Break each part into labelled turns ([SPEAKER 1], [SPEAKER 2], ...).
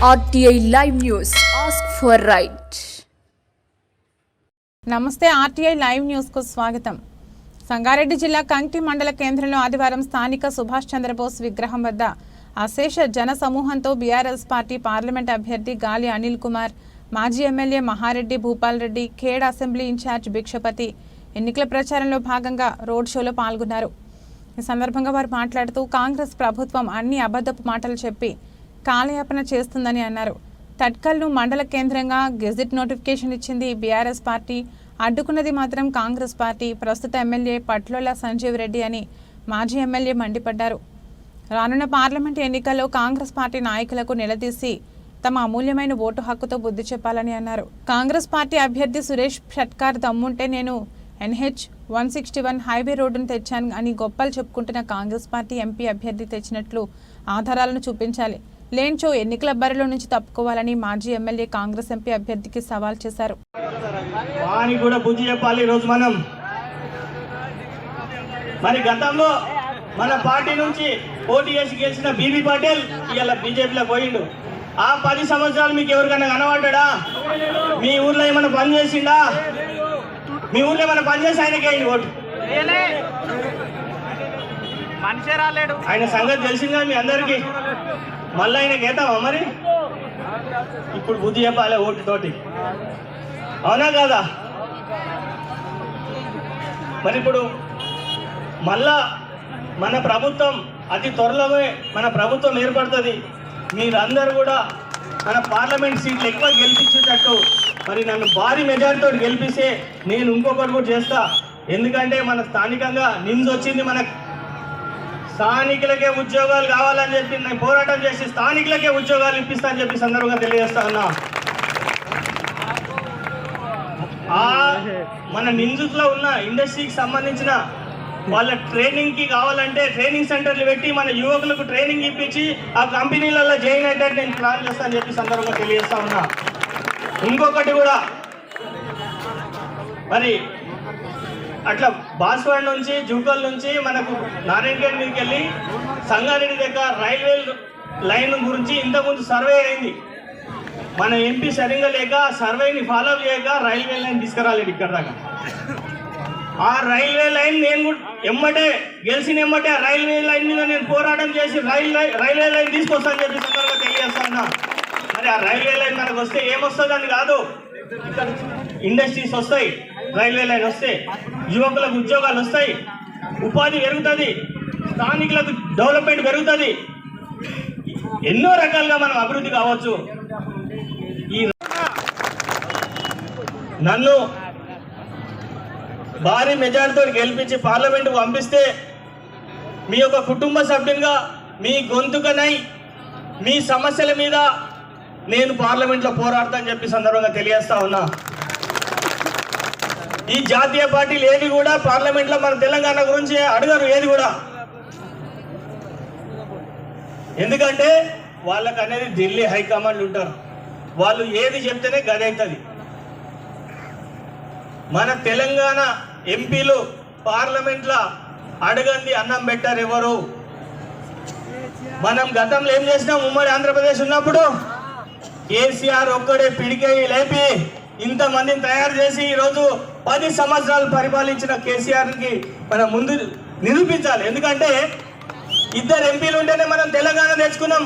[SPEAKER 1] RTI Live News. Ask for right.
[SPEAKER 2] నమస్తే RTI Live News కు స్వాగతం. సంగారెడ్డి జిల్లా కంకి మండల కేంద్రంలో ఆదివారం స్థానిక సుభాష్ చంద్రబోస్ విగ్రహం వద్ద అశేష జన సమూహంతో బీఆర్ఎస్ పార్టీ పార్లమెంట్ అభ్యర్థి గాలి అనిల్ కుమార్, మాజీ MLA Mahareddy Bhupal Reddy, Khed assembly incharge Bhikshapathi ఎన్నికల ప్రచారంలో భాగంగా రోడ్ షోలో పాల్గొన్నారు. ఈ సందర్భంగా వారు మాట్లాడుతూ కాంగ్రెస్ ప్రభుత్వం అన్ని అబద్ధపు మాటలు చెప్పి కాలయాపన చేస్తుందని అన్నారు. తట్కల్ను మండల కేంద్రంగా గెజిట్ నోటిఫికేషన్ ఇచ్చింది బీఆర్ఎస్ పార్టీ, అడ్డుకున్నది మాత్రం కాంగ్రెస్ పార్టీ. ప్రస్తుత ఎమ్మెల్యే పట్లోల సంజీవ్ రెడ్డి అని మాజీ ఎమ్మెల్యే మండిపడ్డారు. రానున్న పార్లమెంట్ ఎన్నికల్లో కాంగ్రెస్ పార్టీ నాయకులకు నిలదీసి తమ అమూల్యమైన ఓటు హక్కుతో బుద్ధి చెప్పాలని అన్నారు. కాంగ్రెస్ పార్టీ అభ్యర్థి సురేష్ షట్కార్ దమ్ముంటే నేను NH 161 హైవే రోడ్డును తెచ్చాను అని గొప్పలు చెప్పుకుంటున్న కాంగ్రెస్ పార్టీ ఎంపీ అభ్యర్థి తెచ్చినట్లు ఆధారాలను చూపించాలి. లేంచో ఎన్నికల బరిలో నుంచి తప్పుకోవాలని మాజీ ఎమ్మెల్యే కాంగ్రెస్ ఎంపీ అభ్యర్థికి సవాల్ చేశారు.
[SPEAKER 3] గతంలో మన పార్టీ నుంచి పోటీ చేసి గెలిచిన బీబీ పటేల్ ఇవాళ బీజేపీలో పోయిండు. ఆ 10 సంవత్సరాలు మీకు ఎవరికైనా కనబడ్డా? మీ ఊర్లో ఏమైనా పని చేసిండా? మీ ఊర్లో ఏమైనా పని చేసి ఆయనకి అయింది ఓటు.
[SPEAKER 4] మనిషి రాలేడు.
[SPEAKER 3] ఆయన సంగతి తెలిసిందా మీ అందరికి? మళ్ళీ ఆయనకి ఏతావా మరి? ఇప్పుడు బుద్ధి చెప్పాలి ఓటుతోటి, అవునా కాదా? మరి ఇప్పుడు మళ్ళా మన ప్రభుత్వం అతి త్వరలోనే మన ప్రభుత్వం ఏర్పడుతుంది. మీరందరూ కూడా మన పార్లమెంట్ సీట్లు ఎక్కువ గెలిపించేటట్టు మరి నన్ను భారీ మెజారిటీతో గెలిపిస్తే నేను ఇంకొకటి కూడా చేస్తా. ఎందుకంటే మన స్థానికంగా నిమ్స్ వచ్చింది, మన స్థానికులకే ఉద్యోగాలు కావాలని చెప్పి నేను పోరాటం చేసి స్థానికులకే ఉద్యోగాలు ఇప్పిస్తా అని చెప్పి సందర్భంగా తెలియజేస్తా ఉన్నా. మన నిమ్స్లో ఉన్న ఇండస్ట్రీకి సంబంధించిన వాళ్ళ ట్రైనింగ్కి కావాలంటే ట్రైనింగ్ సెంటర్లు పెట్టి మన యువకులకు ట్రైనింగ్ ఇప్పించి ఆ కంపెనీలలో జాయిన్ అయ్యేటట్టు నేను ప్లాన్ చేస్తా అని చెప్పి సందర్భంగా తెలియజేస్తా ఉన్నా. ఇంకొకటి కూడా మరి అట్లా బాస్వాడ్ నుంచి జూకల్ నుంచి మనకు నారాయణగఢ్ మీదకి వెళ్ళి సంగారెడ్డి దగ్గర రైల్వే లైన్ గురించి ఇంతకుముందు సర్వే అయింది. మన ఎంపీ సరిగ్గా లేక సర్వేని ఫాలో చేయక రైల్వే లైన్ తీసుకురాలేదు ఇక్కడ దాకా. ఆ రైల్వే లైన్ నేను ఎమ్మటే గెలిచిన ఎమ్మటే రైల్వే లైన్ మీద నేను పోరాటం చేసి రైల్వే లైన్ తీసుకొస్తానని చెప్పి సందర్భంగా తెలియజేస్తా ఉన్నా. మరి ఆ రైల్వే లైన్ మనకు వస్తే ఏమొస్తుంది అని కాదు, ఇక్కడ ఇండస్ట్రీస్ వస్తాయి, రైల్వే లైన్ వస్తే యువకులకు ఉద్యోగాలు వస్తాయి, ఉపాధి పెరుగుతుంది, స్థానికులకు డెవలప్మెంట్ పెరుగుతుంది, ఎన్నో రకాలుగా మనం అభివృద్ధి కావచ్చు. ఈ నన్ను భారీ మెజారిటీతో గెలిపించి పార్లమెంటుకు పంపిస్తే మీ యొక్క కుటుంబ సభ్యునిగా మీ గొంతుకనై మీ సమస్యల మీద నేను పార్లమెంట్లో పోరాడతా అని చెప్పి సందర్భంగా తెలియజేస్తా ఉన్నా. ఈ జాతీయ పార్టీలు ఏది కూడా పార్లమెంట్లో మన తెలంగాణ గురించి అడగరు ఏది కూడా. ఎందుకంటే వాళ్ళకు అనేది ఢిల్లీ హైకమాండ్లు ఉంటారు, వాళ్ళు ఏది చెప్తేనే గది అవుతుంది. మన తెలంగాణ ఎంపీలు పార్లమెంట్లో అడగండి అన్నం పెట్టారు ఎవరు? మనం గతంలో ఏం చేసినాం? ఉమ్మడి ఆంధ్రప్రదేశ్ ఉన్నప్పుడు కేసీఆర్ ఒక్కడే పిడికై లేపి ఇంతమందిని తయారు చేసి ఈరోజు 10 సంవత్సరాలు పరిపాలించిన కేసీఆర్కి మనం ముందు నిరూపించాలి. ఎందుకంటే 2 ఎంపీలు ఉంటేనే మనం తెలంగాణ తెచ్చుకున్నాం,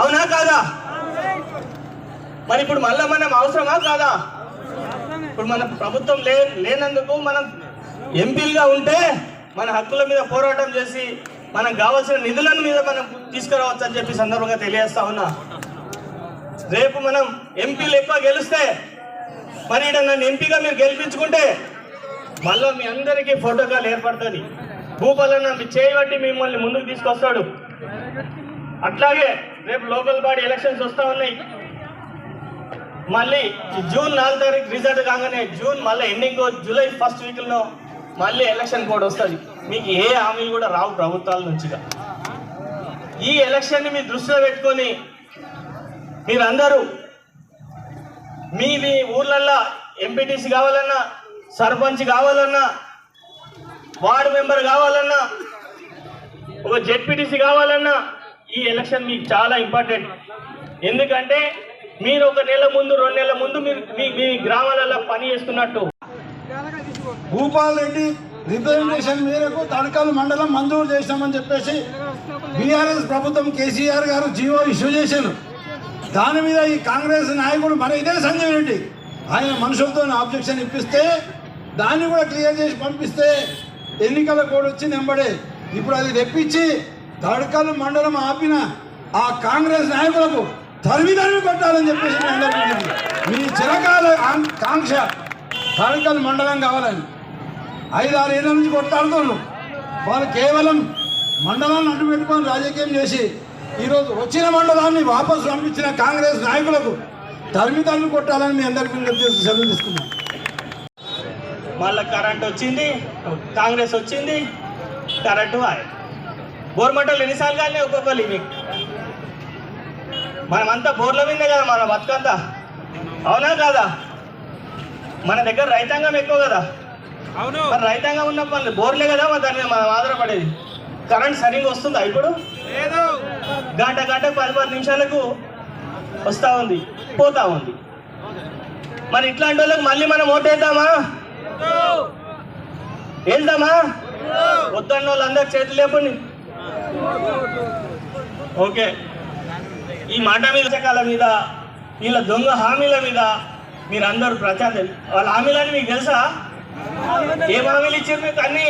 [SPEAKER 3] అవునా కాదా? మరి ఇప్పుడు మళ్ళీ మనం అవసరమా కాదా? ఇప్పుడు మన ప్రభుత్వం లేనందుకు మనం ఎంపీలుగా ఉంటే మన హక్కుల మీద పోరాటం చేసి మనకు కావాల్సిన నిధులను మీద మనం తీసుకురావచ్చు అని చెప్పి సందర్భంగా తెలియజేస్తా ఉన్నా. రేపు మనం ఎంపీలు ఎక్కువ గెలిస్తే మరి నన్ను ఎంపీగా మీరు గెలిపించుకుంటే మళ్ళీ మీ అందరికీ ఫోటోకాల్ ఏర్పడుతుంది. భూపాలన్న మీ చేయబట్టి మిమ్మల్ని ముందుకు తీసుకొస్తాడు. అట్లాగే రేపు లోకల్ బాడీ ఎలక్షన్స్ వస్తూ ఉన్నాయి. మళ్ళీ జూన్ 4 తారీఖు రిజల్ట్ కాగానే జూన్ మళ్ళీ ఎండింగ్ జూలై 1st వీక్లో మళ్ళీ ఎలక్షన్ కోడ్ వస్తుంది. మీకు ఏ హామీలు కూడా రావు ప్రభుత్వాల నుంచిగా. ఈ ఎలక్షన్ని మీ దృష్టిలో పెట్టుకొని మీరందరూ మీ ఊర్లల్లో ఎంపీటీసీ కావాలన్నా, సర్పంచ్ కావాలన్నా, వార్డు మెంబర్ కావాలన్నా, ఒక జెడ్పీటీసీ కావాలన్నా ఈ ఎలక్షన్ మీకు చాలా ఇంపార్టెంట్. ఎందుకంటే మీరు ఒక నెల ముందు 2 నెలల ముందు మీరు మీ గ్రామాలలో పని చేస్తున్నట్టు
[SPEAKER 5] భూపాల్ రెడ్డి రిప్రజెంటేషన్ మేరకు తడకల్ మండలం మంజూరు చేశామని చెప్పేసి బీఆర్ఎస్ ప్రభుత్వం కేసీఆర్ గారు జీవో ఇష్యూ చేశారు. దాని మీద ఈ కాంగ్రెస్ నాయకుడు మన ఇదే సంజయ్ రెడ్డి ఆయన మనుషులతో ఆబ్జెక్షన్ ఇప్పిస్తే దాన్ని కూడా క్లియర్ చేసి పంపిస్తే ఎన్నికల కోడ్ వచ్చి నెంబడే ఇప్పుడు అది తెప్పించి తడకల్ మండలం ఆపిన ఆ కాంగ్రెస్ నాయకులకు తరిమి కొట్టాలని చెప్పేసి మీ చిరకాల కాంక్ష తడకల్ మండలం కావాలని 5-6 ఏళ్ళ నుంచి కొట్లాడుతున్నారు. వాళ్ళు కేవలం మండలాన్ని అడ్డు పెట్టుకొని రాజకీయం చేసి ఈరోజు వచ్చిన మండలాన్ని వాపసు పంపించిన కాంగ్రెస్ నాయకులకు తరిమి కొట్టాలని మీ అందరికీ విజ్ఞప్తి చేసి సెలవు తీసుకున్నాం.
[SPEAKER 3] మళ్ళీ కరెంట్ వచ్చింది, కాంగ్రెస్ వచ్చింది, కరెంటు బోర్మట్టలు ఎన్నిసార్లు కానీ ఒక్కొక్కరు మీకు మనమంతా బోర్ల మీదే కదా మన బతుకంతా, అవునా కాదా? మన దగ్గర రైతాంగం ఎక్కువ కదా, మరి రైతాంగం ఉన్నప్పుడు బోర్లే కదా దాని మీద మనం ఆధారపడేది. కరెంట్ సరిగ్గా వస్తుందా ఇప్పుడు? గంట 10 నిమిషాలకు వస్తూ ఉంది, పోతా ఉంది. మరి ఇట్లాంటి వాళ్ళకి మళ్ళీ మనం ఓటేద్దామా? వెళ్దామా? వద్దన్న వాళ్ళందరూ చేతులు లేపండి. ఓకే, ఈ మాట మీద మీద వీళ్ళ దొంగ హామీల మీద మీరు అందరూ ప్రచారం వాళ్ళ హామీలని మీకు తెలుసా? ఏం హామీలు ఇచ్చారు మీకు? అన్ని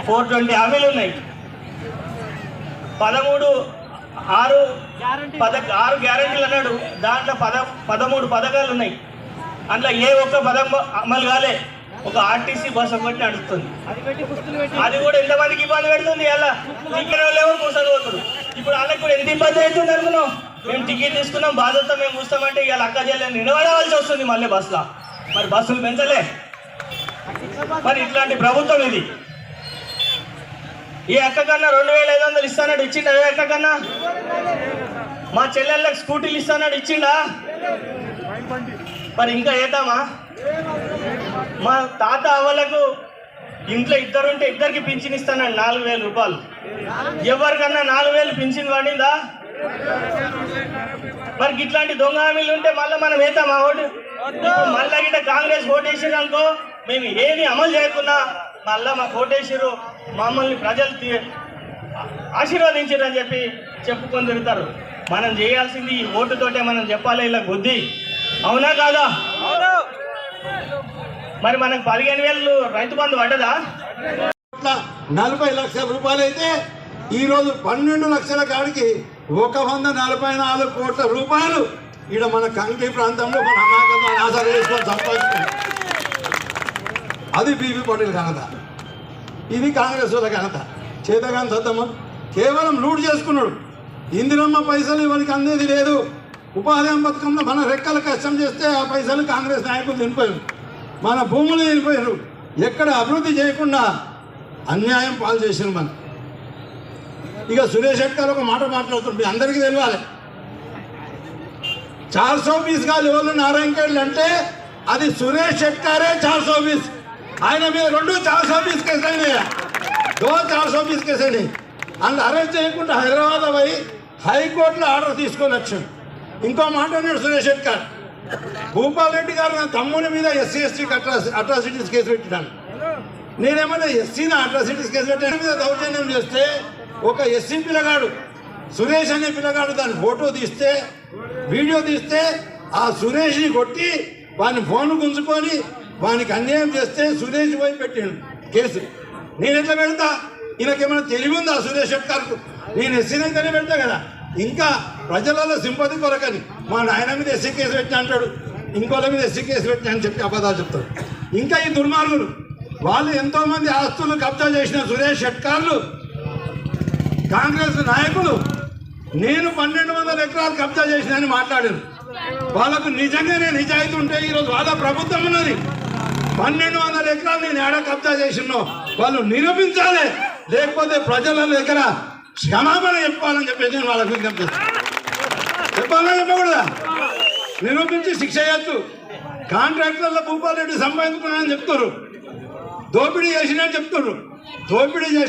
[SPEAKER 3] 420 హామీలు ఉన్నాయి. 6 గ్యారెంటీలు అన్నాడు, దాంట్లో 13 పథకాలు ఉన్నాయి. అందులో ఏ ఒక్క పదం అమలు కాలే. ఒక ఆర్టీసీ బస్ ఒకటి నడుస్తుంది, అది కూడా ఎంతమందికి ఇబ్బంది పెడుతుంది. అలా టికెట్ లేవు కూర్చొని పోతున్నారు. ఇప్పుడు వాళ్ళకి కూడా ఎంత ఇబ్బంది అవుతుంది అనుకున్నాం. మేము టికెట్ తీసుకున్నాం, బాధ్యత మేము కూర్చోమంటే ఇవాళ అక్క చెల్లెని నిలబడవలసి వస్తుంది మళ్ళీ బస్సులో. మరి బస్సులు పెంచలే. మరి ఇట్లాంటి ప్రభుత్వం ఇది. ఈ అక్క కన్నా 2500 ఇస్తానాడు, ఇచ్చిండా? ఏ అక్క కన్నా? మా చెల్లెళ్ళకి స్కూటీలు ఇస్తానాడు, ఇచ్చిండా? మరి ఇంకా ఏతామా? మా తాత అవ్వలకు ఇంట్లో 2 ఉంటే 2కి పింఛన్ ఇస్తానండి 4000 రూపాయలు. ఎవరికన్నా 4000 పింఛన్ పడిందా? మరి ఇట్లాంటి దొంగ హామీలు ఉంటే మళ్ళీ మనం ఏతామా ఓటు? మళ్ళీ గిట్ట కాంగ్రెస్ ఓటేసారు అనుకో, మేము ఏమి అమలు చేయకున్నా మళ్ళీ మా ఓటేసారు, మమ్మల్ని ప్రజలు ఆశీర్వదించారు అని చెప్పి చెప్పుకొని తిరుగుతారు. మనం చేయాల్సింది ఈ ఓటుతోటే మనం చెప్పాలి ఇలా బుద్ధి, అవునా కాదా? మరి మనకు 15,000 రైతు బంధు పడ్డదా?
[SPEAKER 5] 40 లక్షల రూపాయలు అయితే ఈరోజు 12 లక్షల కాడికి 144 కోట్ల రూపాయలు ఇక్కడ మన కంకి ప్రాంతంలో మన అమాయకంగా ఆసరా చేసుకొని సంపాదించుకుంటాం. అది బీబీ పటేల్ ఘనత, ఇది కాంగ్రెస్ వాళ్ళ ఘనత. చేతగాని సత్తమ్మ కేవలం లూట్ చేసుకున్నాడు. ఇందిరమ్మ పైసలు ఇవరికి అందేది లేదు. ఉపాధి పథకంలో మన రెక్కలు కష్టం చేస్తే ఆ పైసలు కాంగ్రెస్ నాయకులు తినిపోయారు, మన భూములు తినిపోయారు. ఎక్కడ అభివృద్ధి చేయకుండా అన్యాయం పాలు చేసారు మనం. ఇక సురేష్ షెట్కర్ ఒక మాట మాట్లాడుతుంది, అందరికీ తెలియాలి. 420 గా లెవెల్ నారాయణఖేడ్లు అంటే అది సురేష్ షెట్కరే 420. ఆయన మీద 2 420 కేసు అయినాయి, 2 420 కేసు అయినాయి. అందులో అరెస్ట్ చేయకుండా హైదరాబాద్ పోయి హైకోర్టులో ఆర్డర్ తీసుకొని వచ్చాడు. ఇంకో మాట అన్నాడు సురేష్ షెట్కర్, భూపాల్ రెడ్డి గారు నా తమ్ముని మీద SC/ST అట్రాసిటీస్ కేసు పెట్టాను. నేనేమన్నా ఎస్సీని అట్రాసిటీస్ కేసు పెట్టాను మీద దౌర్జన్యం చేస్తే ఒక ఎస్సీ పిల్లగాడు సురేష్ అనే పిల్లగాడు దాని ఫోటో తీస్తే, వీడియో తీస్తే ఆ సురేష్ని కొట్టి వాని ఫోన్ గుంజుకొని వానికి అన్యాయం చేస్తే సురేష్ పోయి పెట్టాడు కేసు. నేను ఎట్లా పెడతా? ఈయనకేమైనా తెలివి ఉందా సురేష్ షెట్కర్కు? నేను ఎస్సీని అయితేనే పెడతా కదా. ఇంకా ప్రజలలో సింపతి కొరకని మా నాయన మీద ఎస్సీ కేసు పెట్టినా అంటాడు, ఇంకోళ్ళ మీద ఎస్సీ కేసు పెట్టినా అని చెప్పి అబద్ధాలు చెప్తాడు. ఇంకా ఈ దుర్మార్గులు వాళ్ళు ఎంతోమంది ఆస్తులు కబ్జా చేసిన సురేష్ షెట్కర్లు కాంగ్రెస్ నాయకులు నేను 1200 ఎకరాలు కబ్జా చేసిన అని మాట్లాడారు. వాళ్ళకు నిజంగానే నిజాయితీ ఉంటే ఈరోజు వాళ్ళ ప్రభుత్వం ఉన్నది. 1200 ఎకరాలు నేను ఏడా కబ్జా చేసినో వాళ్ళు నిరూపించాలి, లేకపోతే ప్రజల దగ్గర క్షమాపణ చెప్పాలని చెప్పేసి నేను వాళ్ళకి విజ్ఞప్తి చేస్తాను. చెప్పాలని చెప్పకూడదా? నిరూపించి శిక్ష చేయొచ్చు. కాంట్రాక్టర్ల భూపాల్ రెడ్డి సంపాదించుకున్నానని చెప్తారు, దోపిడీ చేసినా చెప్తారు. దోపిడీ చేసిన